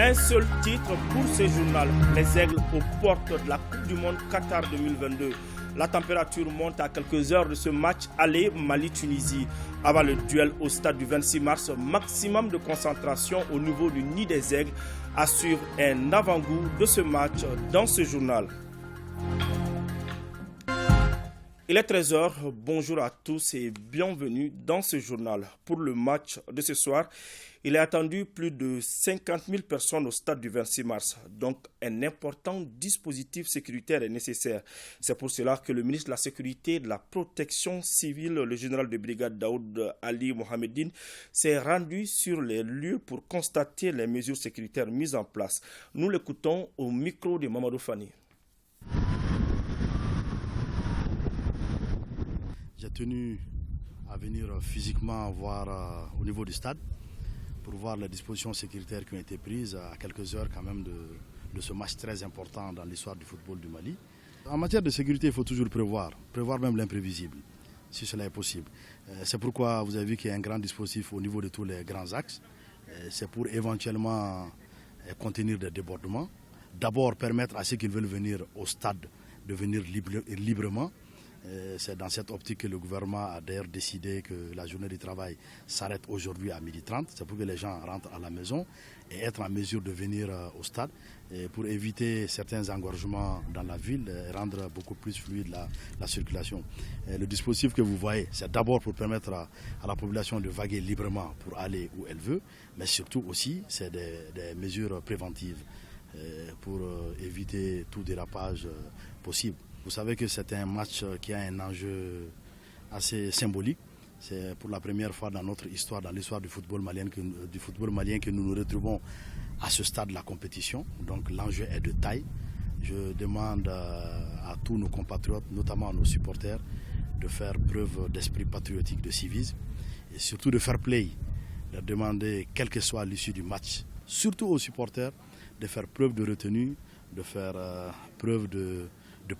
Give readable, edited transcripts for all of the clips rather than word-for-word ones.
Un seul titre pour ce journal. Les Aigles aux portes de la Coupe du Monde Qatar 2022. La température monte à quelques heures de ce match aller Mali-Tunisie. Avant le duel au stade du 26 mars, maximum de concentration au niveau du nid des Aigles assure un avant-goût de ce match dans ce journal. Il est 13h, bonjour à tous et bienvenue dans ce journal. Pour le match de ce soir, il est attendu plus de 50 000 personnes au stade du 26 mars. Donc un important dispositif sécuritaire est nécessaire. C'est pour cela que le ministre de la Sécurité et de la Protection civile, le général de brigade Daoud Ali Mohamedine, s'est rendu sur les lieux pour constater les mesures sécuritaires mises en place. Nous l'écoutons au micro de Mamadou Fani. J'ai tenu à venir physiquement voir au niveau du stade pour voir les dispositions sécuritaires qui ont été prises à quelques heures quand même de ce match très important dans l'histoire du football du Mali. En matière de sécurité, il faut toujours prévoir même l'imprévisible, si cela est possible. C'est pourquoi vous avez vu qu'il y a un grand dispositif au niveau de tous les grands axes. C'est pour éventuellement contenir des débordements. D'abord permettre à ceux qui veulent venir au stade de venir librement. C'est dans cette optique que le gouvernement a d'ailleurs décidé que la journée du travail s'arrête aujourd'hui à 12h30. C'est pour que les gens rentrent à la maison et être en mesure de venir au stade et pour éviter certains engorgements dans la ville et rendre beaucoup plus fluide la circulation. Le dispositif que vous voyez, c'est d'abord pour permettre à la population de vaguer librement pour aller où elle veut, mais surtout aussi, c'est des mesures préventives pour éviter tout dérapage possible. Vous savez que c'est un match qui a un enjeu assez symbolique. C'est pour la première fois dans notre histoire, dans l'histoire du football malien que nous nous retrouvons à ce stade de la compétition. Donc l'enjeu est de taille. Je demande à tous nos compatriotes, notamment à nos supporters, de faire preuve d'esprit patriotique, de civisme et surtout de fair play. De demander, quelle que soit l'issue du match, surtout aux supporters, de faire preuve de retenue, de faire preuve de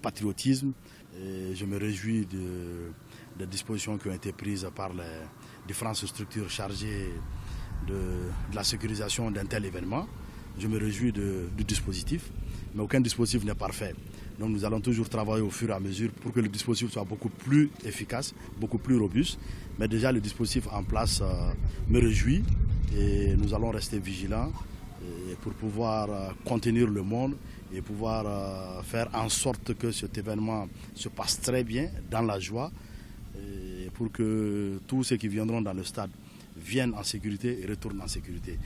patriotisme. Et je me réjouis des dispositions qui ont été prises par les différentes structures chargées de la sécurisation d'un tel événement. Je me réjouis du dispositif, mais aucun dispositif n'est parfait. Donc nous allons toujours travailler au fur et à mesure pour que le dispositif soit beaucoup plus efficace, beaucoup plus robuste. Mais déjà le dispositif en place me réjouit et nous allons rester vigilants pour pouvoir contenir le monde et pouvoir faire en sorte que cet événement se passe très bien, dans la joie, et pour que tous ceux qui viendront dans le stade viennent en sécurité et retournent en sécurité.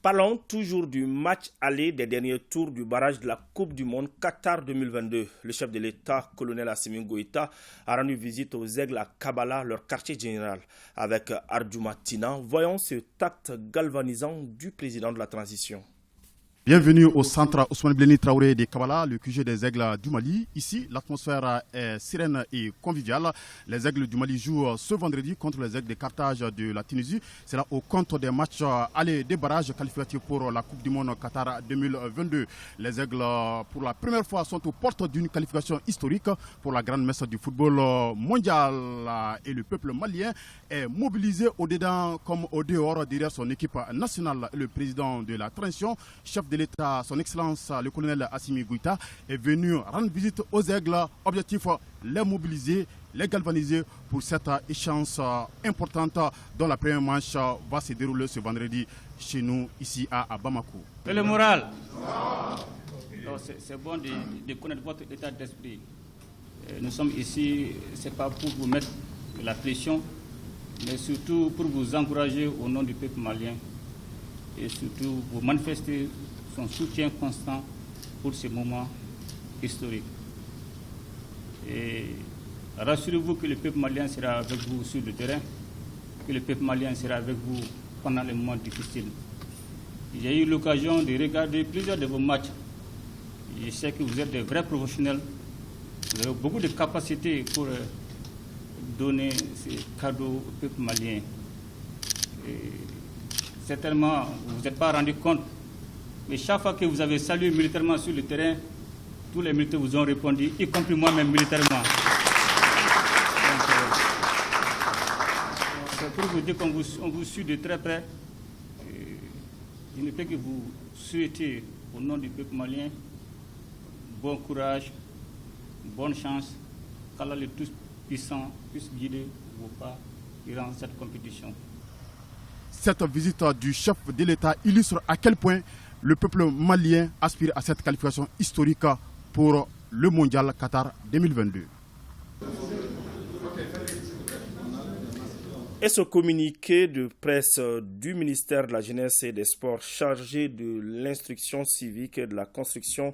Parlons toujours du match aller des derniers tours du barrage de la Coupe du Monde Qatar 2022. Le chef de l'État, colonel Assimi Goïta, a rendu visite aux Aigles à Kabbalah, leur quartier général. Avec Ardjouma Tina, voyons ce tact galvanisant du président de la transition. Bienvenue au centre Ousmane Bleni Traoré de Kabbalah, le QG des Aigles du Mali. Ici, l'atmosphère est sereine et conviviale. Les Aigles du Mali jouent ce vendredi contre les Aigles de Carthage de la Tunisie. C'est là au compte des matchs aller des barrages qualificatifs pour la Coupe du Monde Qatar 2022. Les Aigles, pour la première fois, sont aux portes d'une qualification historique pour la grande messe du football mondial. Et le peuple malien est mobilisé au-dedans comme au dehors derrière son équipe nationale. Le président de la transition, chef de l'État, son Excellence le colonel Assimi Goïta, est venu rendre visite aux Aigles. Objectif, les mobiliser, les galvaniser pour cette échéance importante dont la première manche va se dérouler ce vendredi chez nous, ici à Bamako. Et le moral, c'est bon de connaître votre état d'esprit. Nous sommes ici, ce n'est pas pour vous mettre la pression, mais surtout pour vous encourager au nom du peuple malien et surtout vous manifester son soutien constant pour ce moment historique. Et rassurez-vous que le peuple malien sera avec vous sur le terrain, que le peuple malien sera avec vous pendant les moments difficiles. J'ai eu l'occasion de regarder plusieurs de vos matchs. Je sais que vous êtes des vrais professionnels. Vous avez beaucoup de capacités pour donner ces cadeaux au peuple malien. Et certainement, vous n'êtes pas rendu compte, mais chaque fois que vous avez salué militairement sur le terrain, tous les militaires vous ont répondu, y compris moi-même militairement. C'est pour vous dire qu'on vous suit de très près. Je ne peux que vous souhaiter, au nom du peuple malien, bon courage, bonne chance, qu'Allah le Tout-Puissant puisse guider vos pas durant cette compétition. Cette visite du chef de l'État illustre à quel point le peuple malien aspire à cette qualification historique pour le mondial Qatar 2022. Et ce communiqué de presse du ministère de la Jeunesse et des Sports chargé de l'instruction civique et de la construction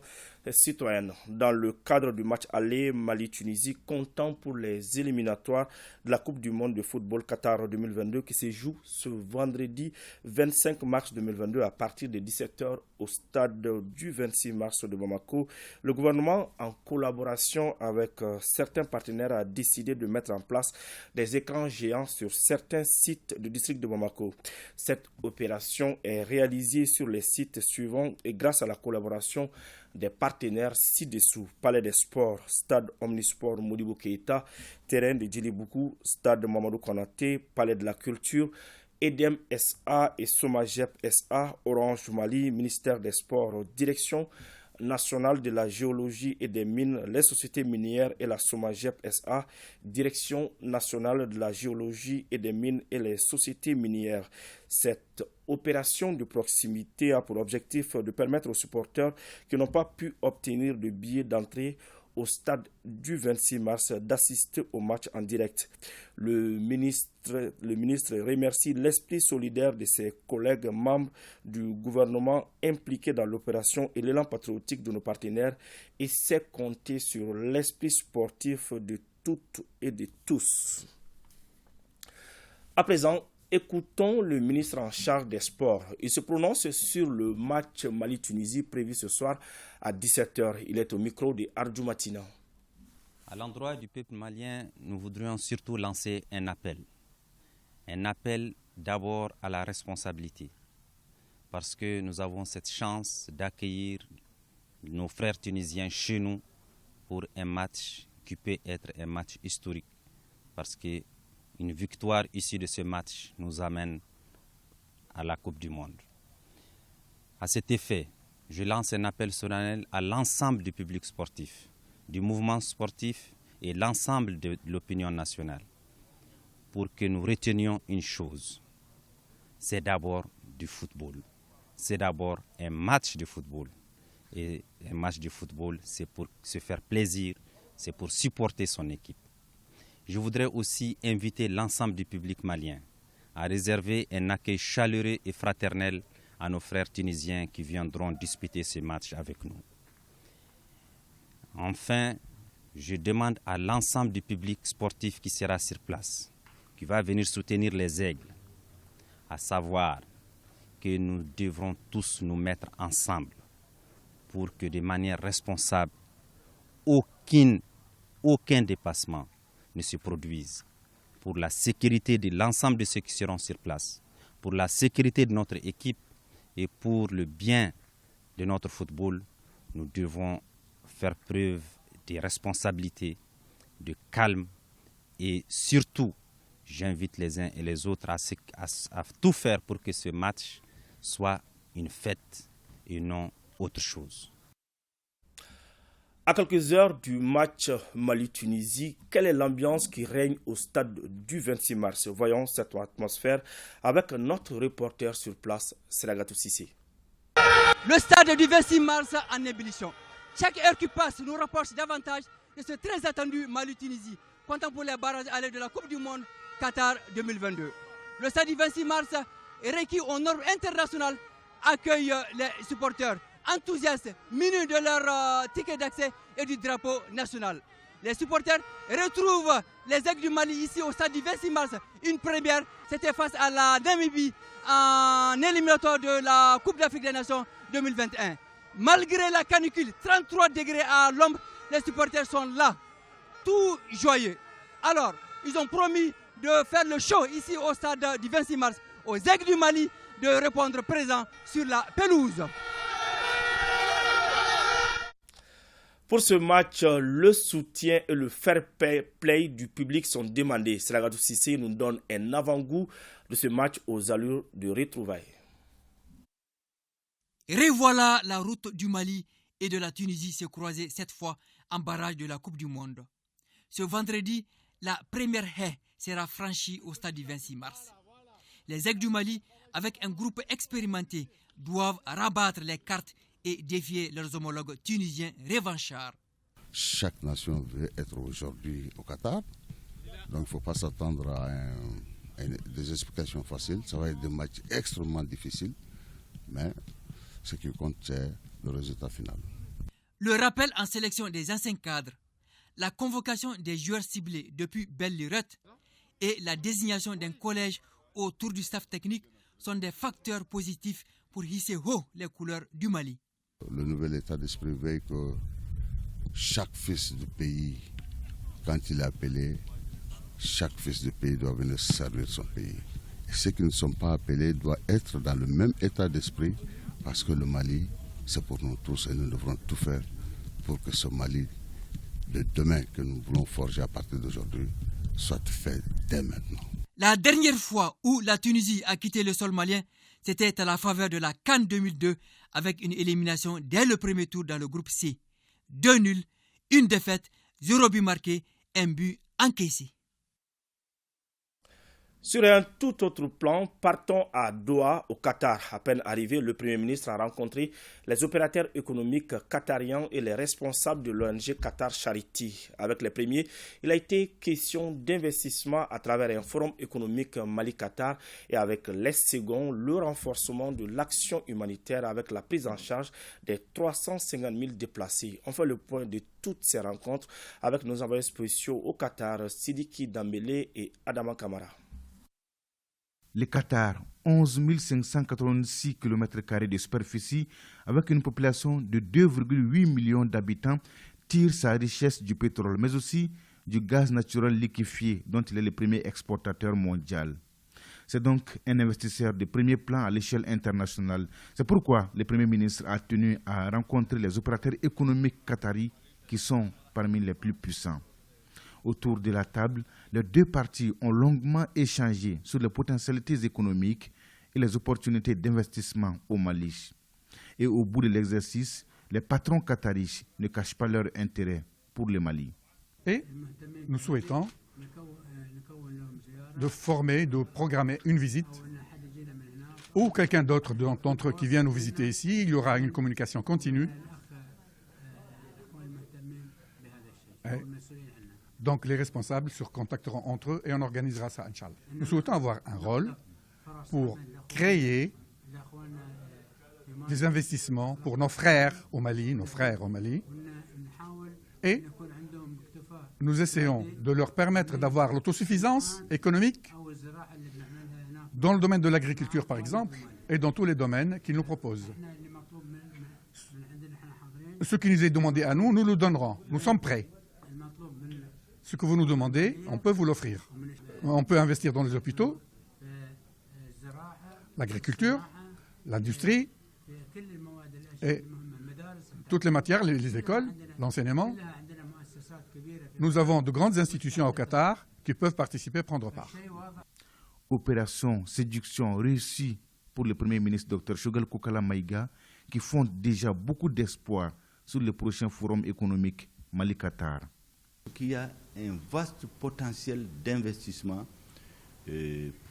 citoyenne dans le cadre du match aller Mali-Tunisie comptant pour les éliminatoires de la Coupe du monde de football Qatar 2022 qui se joue ce vendredi 25 mars 2022 à partir de 17h au stade du 26 mars de Bamako. Le gouvernement, en collaboration avec certains partenaires, a décidé de mettre en place des écrans géants sur certains sites du district de Bamako. Cette opération est réalisée sur les sites suivants et grâce à la collaboration des partenaires ci-dessous: Palais des Sports, Stade Omnisport Modibo Keïta, Terrain de Djiliboukou, Stade Mamadou Konaté, Palais de la Culture, EDEM SA et Somagep SA, Orange Mali, Ministère des Sports, Direction nationale de la géologie et des mines, les sociétés minières et la Somagep SA, Direction nationale de la géologie et des mines et les sociétés minières. Cette opération de proximité a pour objectif de permettre aux supporters qui n'ont pas pu obtenir de billets d'entrée au stade du 26 mars d'assister au match en direct. Le ministre remercie l'esprit solidaire de ses collègues membres du gouvernement impliqués dans l'opération et l'élan patriotique de nos partenaires et sait compter sur l'esprit sportif de toutes et de tous. À présent, écoutons le ministre en charge des sports. Il se prononce sur le match Mali-Tunisie prévu ce soir à 17h. Il est au micro de Ardou Matina. À l'endroit du peuple malien, nous voudrions surtout lancer un appel. Un appel d'abord à la responsabilité. Parce que nous avons cette chance d'accueillir nos frères tunisiens chez nous pour un match qui peut être un match historique. Parce que une victoire issue de ce match nous amène à la Coupe du Monde. À cet effet, je lance un appel solennel à l'ensemble du public sportif, du mouvement sportif et l'ensemble de l'opinion nationale pour que nous retenions une chose. C'est d'abord du football. C'est d'abord un match de football. Et un match de football, c'est pour se faire plaisir, c'est pour supporter son équipe. Je voudrais aussi inviter l'ensemble du public malien à réserver un accueil chaleureux et fraternel à nos frères tunisiens qui viendront disputer ce match avec nous. Enfin, je demande à l'ensemble du public sportif qui sera sur place, qui va venir soutenir les Aigles, à savoir que nous devrons tous nous mettre ensemble pour que de manière responsable, aucun dépassement ne se produisent pour la sécurité de l'ensemble de ceux qui seront sur place, pour la sécurité de notre équipe et pour le bien de notre football. Nous devons faire preuve de responsabilité, de calme et surtout, j'invite les uns et les autres à tout faire pour que ce match soit une fête et non autre chose. À quelques heures du match Mali-Tunisie, quelle est l'ambiance qui règne au stade du 26 mars? Voyons cette atmosphère avec notre reporter sur place, Seragatou Sissé. Le stade du 26 mars en ébullition. Chaque heure qui passe nous rapproche davantage de ce très attendu Mali-Tunisie, comptant pour les barrages à l'aide de la Coupe du Monde Qatar 2022. Le stade du 26 mars, requis aux normes internationales, accueille les supporters enthousiastes, munis de leur ticket d'accès et du drapeau national. Les supporters retrouvent les Aigles du Mali ici au stade du 26 mars. Une première, c'était face à la Namibie en éliminatoire de la Coupe d'Afrique des Nations 2021. Malgré la canicule, 33 degrés à l'ombre, les supporters sont là, tout joyeux. Alors, ils ont promis de faire le show ici au stade du 26 mars, aux Aigles du Mali, de répondre présent sur la pelouse. Pour ce match, le soutien et le fair play du public sont demandés. Seragatou Sissé nous donne un avant-goût de ce match aux allures de retrouvailles. Revoilà la route du Mali et de la Tunisie se croiser cette fois en barrage de la Coupe du Monde. Ce vendredi, la première haie sera franchie au stade du 26 mars. Les Aigles du Mali, avec un groupe expérimenté, doivent rabattre les cartes et défier leurs homologues tunisiens revanchards. Chaque nation veut être aujourd'hui au Qatar, donc il ne faut pas s'attendre à des explications faciles. Ça va être des matchs extrêmement difficiles, mais ce qui compte, c'est le résultat final. Le rappel en sélection des anciens cadres, la convocation des joueurs ciblés depuis Belle-Lurette et la désignation d'un collège autour du staff technique sont des facteurs positifs pour hisser haut les couleurs du Mali. Le nouvel état d'esprit veut que chaque fils du pays, quand il est appelé, chaque fils du pays doit venir servir son pays. Et ceux qui ne sont pas appelés doivent être dans le même état d'esprit parce que le Mali, c'est pour nous tous et nous devrons tout faire pour que ce Mali de demain que nous voulons forger à partir d'aujourd'hui soit fait dès maintenant. La dernière fois où la Tunisie a quitté le sol malien, c'était à la faveur de la CAN 2002 avec une élimination dès le premier tour dans le groupe C. 2 nuls, une défaite, 0 but marqué, 1 but encaissé. Sur un tout autre plan, partons à Doha, au Qatar. À peine arrivé, le Premier ministre a rencontré les opérateurs économiques qatariens et les responsables de l'ONG Qatar Charity. Avec les premiers, il a été question d'investissement à travers un forum économique Mali-Qatar et avec les seconds, le renforcement de l'action humanitaire avec la prise en charge des 350 000 déplacés. On fait le point de toutes ces rencontres avec nos envoyés spéciaux au Qatar, Sidiki Dambélé et Adama Kamara. Le Qatar, 11 586 km² de superficie, avec une population de 2,8 millions d'habitants, tire sa richesse du pétrole, mais aussi du gaz naturel liquéfié, dont il est le premier exportateur mondial. C'est donc un investisseur de premier plan à l'échelle internationale. C'est pourquoi le Premier ministre a tenu à rencontrer les opérateurs économiques qataris qui sont parmi les plus puissants. Autour de la table, les deux parties ont longuement échangé sur les potentialités économiques et les opportunités d'investissement au Mali. Et au bout de l'exercice, les patrons qataris ne cachent pas leur intérêt pour le Mali. Et nous souhaitons de former, de programmer une visite ou quelqu'un d'autre d'entre eux qui vient nous visiter ici. Il y aura une communication continue. Donc les responsables se contacteront entre eux et on organisera ça, Inch'Allah. Nous souhaitons avoir un rôle pour créer des investissements pour nos frères au Mali, et nous essayons de leur permettre d'avoir l'autosuffisance économique dans le domaine de l'agriculture, par exemple, et dans tous les domaines qu'ils nous proposent. Ce qui nous est demandé à nous, nous le donnerons. Nous sommes prêts. Ce que vous nous demandez, on peut vous l'offrir. On peut investir dans les hôpitaux, l'agriculture, l'industrie, et toutes les matières, les écoles, l'enseignement. Nous avons de grandes institutions au Qatar qui peuvent participer, prendre part. Opération séduction réussie pour le Premier ministre Dr Choguel Kokala Maïga, qui fonde déjà beaucoup d'espoir sur le prochain forum économique Mali-Qatar. Il y a un vaste potentiel d'investissement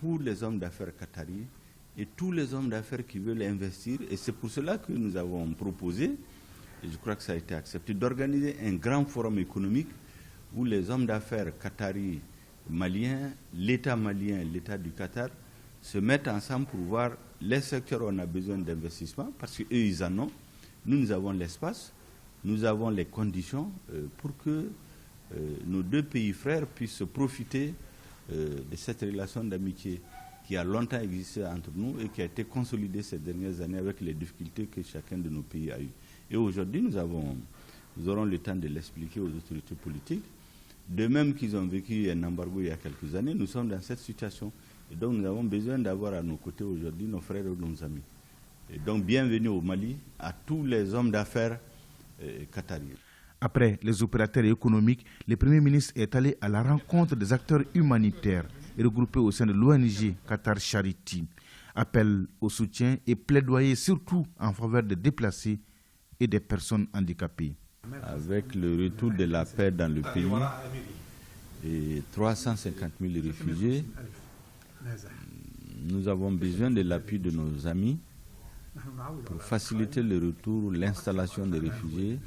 pour les hommes d'affaires qataris et tous les hommes d'affaires qui veulent investir. Et c'est pour cela que nous avons proposé, et je crois que ça a été accepté, d'organiser un grand forum économique où les hommes d'affaires qataris, maliens, l'État malien, l'État du Qatar se mettent ensemble pour voir les secteurs où on a besoin d'investissement, parce qu'eux, ils en ont. Nous avons l'espace, nous avons les conditions pour que nos deux pays frères puissent profiter de cette relation d'amitié qui a longtemps existé entre nous et qui a été consolidée ces dernières années avec les difficultés que chacun de nos pays a eues. Et aujourd'hui, nous aurons le temps de l'expliquer aux autorités politiques. De même qu'ils ont vécu un embargo il y a quelques années, nous sommes dans cette situation. Et donc nous avons besoin d'avoir à nos côtés aujourd'hui nos frères et nos amis. Et donc bienvenue au Mali à tous les hommes d'affaires qatariens. Après les opérateurs économiques, le Premier ministre est allé à la rencontre des acteurs humanitaires regroupés au sein de l'ONG Qatar Charity. Appel au soutien et plaidoyer surtout en faveur des déplacés et des personnes handicapées. Avec le retour de la paix dans le pays et 350 000 réfugiés, nous avons besoin de l'appui de nos amis pour faciliter le retour, l'installation des réfugiés,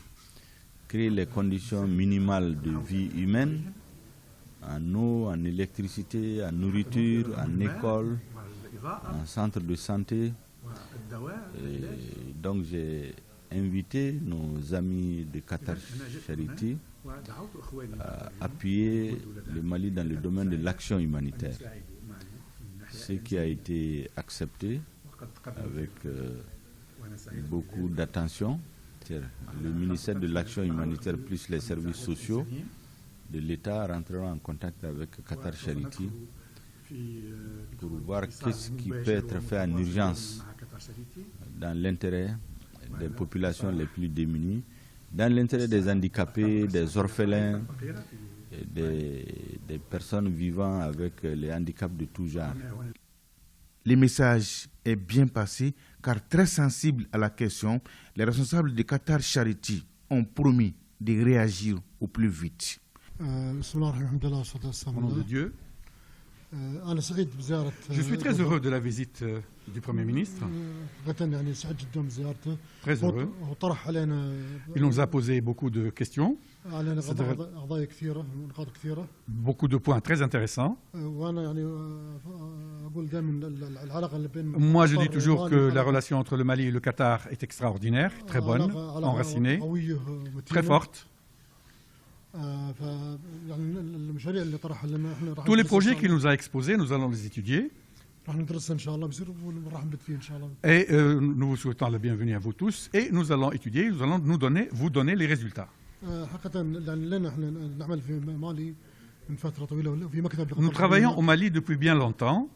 créer les conditions minimales de vie humaine, en eau, en électricité, en nourriture, en école, en centre de santé. Et donc j'ai invité nos amis de Qatar Charity à appuyer le Mali dans le domaine de l'action humanitaire. Ce qui a été accepté avec beaucoup d'attention. Le ministère de l'action humanitaire plus les services sociaux de l'État rentreront en contact avec Qatar Charity pour voir qu'est-ce qui peut être fait en urgence dans l'intérêt des populations les plus démunies, dans l'intérêt des handicapés, des orphelins, et des personnes vivant avec les handicaps de tout genre. Le message est bien passé car très sensible à la question, les responsables de Qatar Charity ont promis de réagir au plus vite. Au nom de Dieu, je suis très heureux de la visite du Premier ministre. Très heureux. Il nous a posé beaucoup de questions, beaucoup de points très intéressants. Moi, je dis toujours que la relation entre le Mali et le Qatar est extraordinaire, très bonne, enracinée, très forte. Tous les projets qu'il nous a exposés, nous allons les étudier. Et nous vous souhaitons la bienvenue à vous tous. Et nous allons étudier, nous allons vous donner les résultats. Nous travaillons au Mali depuis bien longtemps.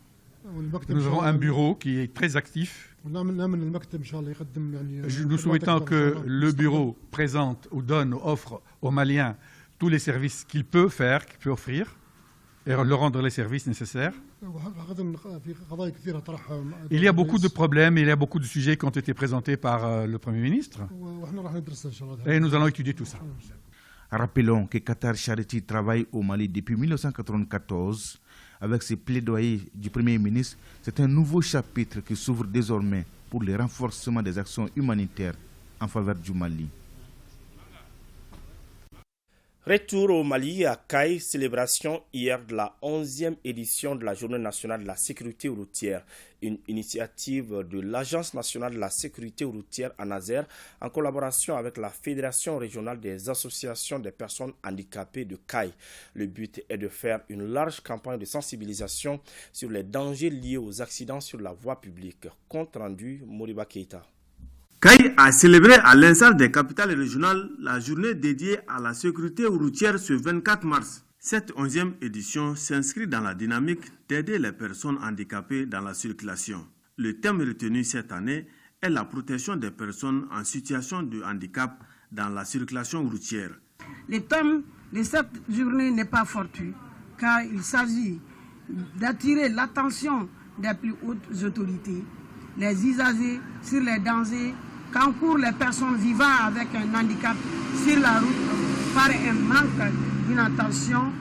Nous avons un bureau qui est très actif. Nous souhaitons que le bureau présente ou donne ou offre aux Maliens tous les services qu'il peut faire, qu'il peut offrir, et leur rendre les services nécessaires. Il y a beaucoup de problèmes, il y a beaucoup de sujets qui ont été présentés par le Premier ministre, et nous allons étudier tout ça. Rappelons que Qatar Charity travaille au Mali depuis 1994. Avec ses plaidoyers du Premier ministre, c'est un nouveau chapitre qui s'ouvre désormais pour le renforcement des actions humanitaires en faveur du Mali. Retour au Mali à Kay, célébration hier de la 11e édition de la Journée nationale de la sécurité routière, une initiative de l'Agence nationale de la sécurité routière ANASER en collaboration avec la Fédération régionale des associations des personnes handicapées de Kay. Le but est de faire une large campagne de sensibilisation sur les dangers liés aux accidents sur la voie publique. Compte rendu, Moriba Keita. Kay a célébré à l'instar des capitales régionales la journée dédiée à la sécurité routière ce 24 mars. Cette 11e édition s'inscrit dans la dynamique d'aider les personnes handicapées dans la circulation. Le thème retenu cette année est la protection des personnes en situation de handicap dans la circulation routière. Le thème de cette journée n'est pas fortuit car il s'agit d'attirer l'attention des plus hautes autorités, les usagers sur les dangers qu'encourent les personnes vivant avec un handicap sur la route par un manque d'inattention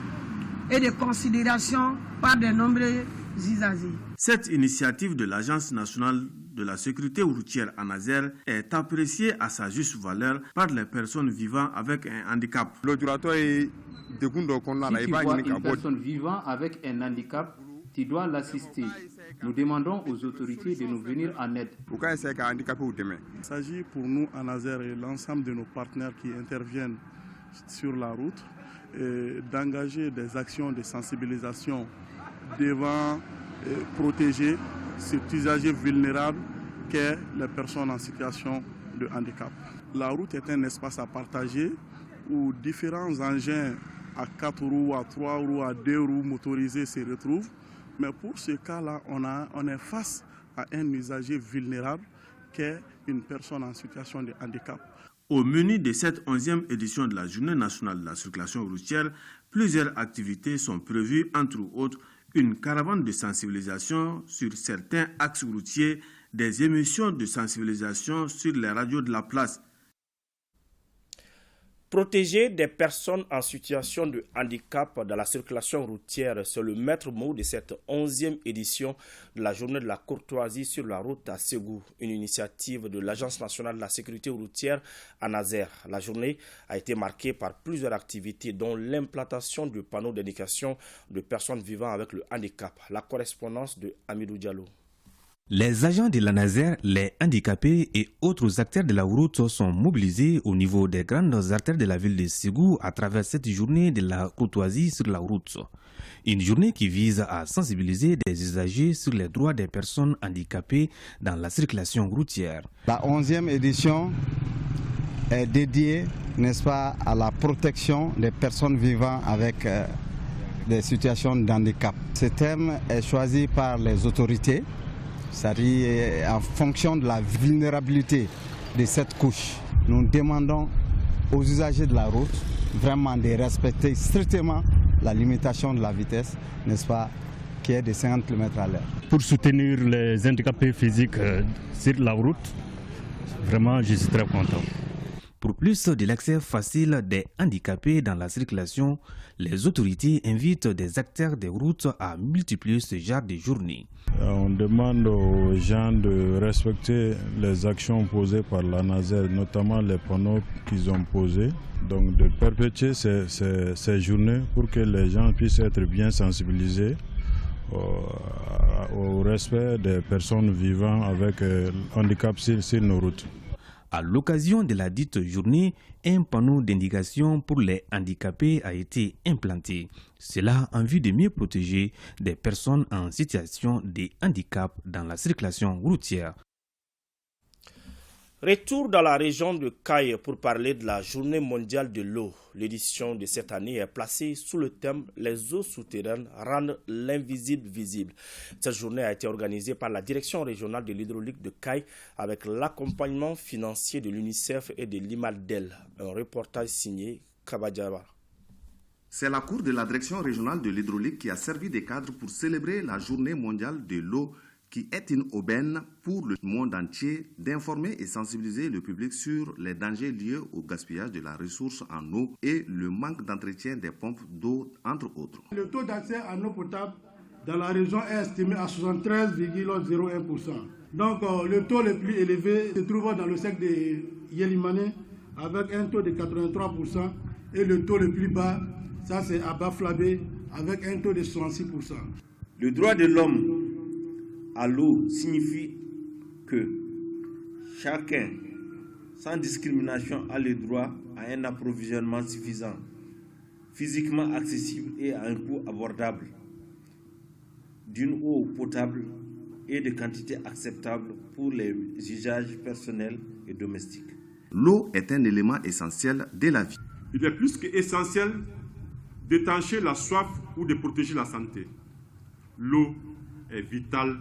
et de considération par de nombreux usagers. Cette initiative de l'Agence nationale de la sécurité routière ANASER est appréciée à sa juste valeur par les personnes vivant avec un handicap. Si tu vois une personne vivant avec un handicap, tu dois l'assister. Nous demandons aux autorités de nous venir en aide. Il s'agit pour nous, ANASER et l'ensemble de nos partenaires qui interviennent sur la route, d'engager des actions de sensibilisation devant protéger cet usager vulnérable qu'est les personnes en situation de handicap. La route est un espace à partager où différents engins à 4 roues, à 3 roues, à 2 roues motorisés se retrouvent. Mais pour ce cas-là, on est face à un usager vulnérable qu'est une personne en situation de handicap. Au menu de cette 11e édition de la Journée nationale de la circulation routière, plusieurs activités sont prévues, entre autres une caravane de sensibilisation sur certains axes routiers, des émissions de sensibilisation sur les radios de la place. Protéger des personnes en situation de handicap dans la circulation routière, c'est le maître mot de cette 11e édition de la journée de la courtoisie sur la route à Ségou, une initiative de l'Agence nationale de la sécurité routière à Nazer. La journée a été marquée par plusieurs activités, dont l'implantation de panneaux d'indication de personnes vivant avec le handicap. La correspondance de Amidou Diallo. Les agents de la Nazer, les handicapés et autres acteurs de la route sont mobilisés au niveau des grandes artères de la ville de Ségou à travers cette journée de la courtoisie sur la route. Une journée qui vise à sensibiliser des usagers sur les droits des personnes handicapées dans la circulation routière. La 11e édition est dédiée, n'est-ce pas, à la protection des personnes vivant avec des situations de handicap. Ce thème est choisi par les autorités, c'est-à-dire en fonction de la vulnérabilité de cette couche. Nous demandons aux usagers de la route vraiment de respecter strictement la limitation de la vitesse, n'est-ce pas, qui est de 50 km à l'heure. Pour soutenir les handicapés physiques sur la route, vraiment je suis très content. Pour plus de l'accès facile des handicapés dans la circulation, les autorités invitent des acteurs des routes à multiplier ce genre de journées. On demande aux gens de respecter les actions posées par la Nazer, notamment les panneaux qu'ils ont posés. Donc de perpétuer ces journées pour que les gens puissent être bien sensibilisés au respect des personnes vivant avec handicap sur nos routes. À l'occasion de la dite journée, un panneau d'indication pour les handicapés a été implanté. Cela en vue de mieux protéger des personnes en situation de handicap dans la circulation routière. Retour dans la région de Kayes pour parler de la journée mondiale de l'eau. L'édition de cette année est placée sous le thème « Les eaux souterraines rendent l'invisible visible ». Cette journée a été organisée par la direction régionale de l'hydraulique de Kayes avec l'accompagnement financier de l'UNICEF et de l'IMADEL. Un reportage signé Kabadjaba. C'est la cour de la direction régionale de l'hydraulique qui a servi de cadre pour célébrer la journée mondiale de l'eau qui est une aubaine pour le monde entier d'informer et sensibiliser le public sur les dangers liés au gaspillage de la ressource en eau et le manque d'entretien des pompes d'eau, entre autres. Le taux d'accès en eau potable dans la région est estimé à 73,01%. Donc le taux le plus élevé se trouve dans le secteur de Yélimane avec un taux de 83% et le taux le plus bas, ça c'est à Baflabé avec un taux de 66%. Le droit de l'homme à l'eau signifie que chacun, sans discrimination, a le droit à un approvisionnement suffisant, physiquement accessible et à un coût abordable, d'une eau potable et de quantité acceptable pour les usages personnels et domestiques. L'eau est un élément essentiel de la vie. Il est plus qu'essentiel d'étancher la soif ou de protéger la santé. L'eau est vitale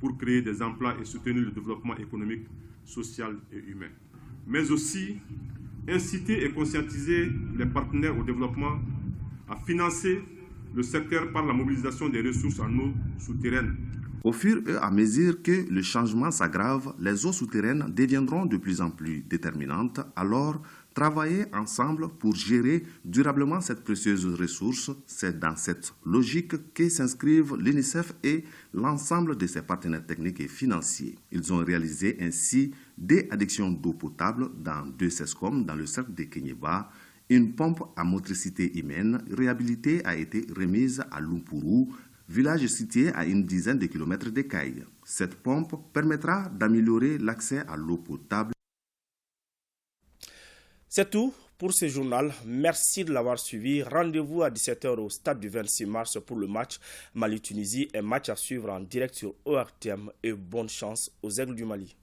pour créer des emplois et soutenir le développement économique, social et humain. Mais aussi inciter et conscientiser les partenaires au développement à financer le secteur par la mobilisation des ressources en eau souterraine. Au fur et à mesure que le changement s'aggrave, les eaux souterraines deviendront de plus en plus déterminantes. Alors, travailler ensemble pour gérer durablement cette précieuse ressource, c'est dans cette logique que s'inscrivent l'UNICEF et l'ensemble de ses partenaires techniques et financiers. Ils ont réalisé ainsi des addictions d'eau potable dans 2 SESCOM dans le cercle de Kenyeba. Une pompe à motricité humaine réhabilitée a été remise à Lumpuru, village situé à une dizaine de kilomètres de Kayes. Cette pompe permettra d'améliorer l'accès à l'eau potable. C'est tout pour ce journal. Merci de l'avoir suivi. Rendez-vous à 17h au stade du 26 mars pour le match Mali-Tunisie, un match à suivre en direct sur ORTM et bonne chance aux Aigles du Mali.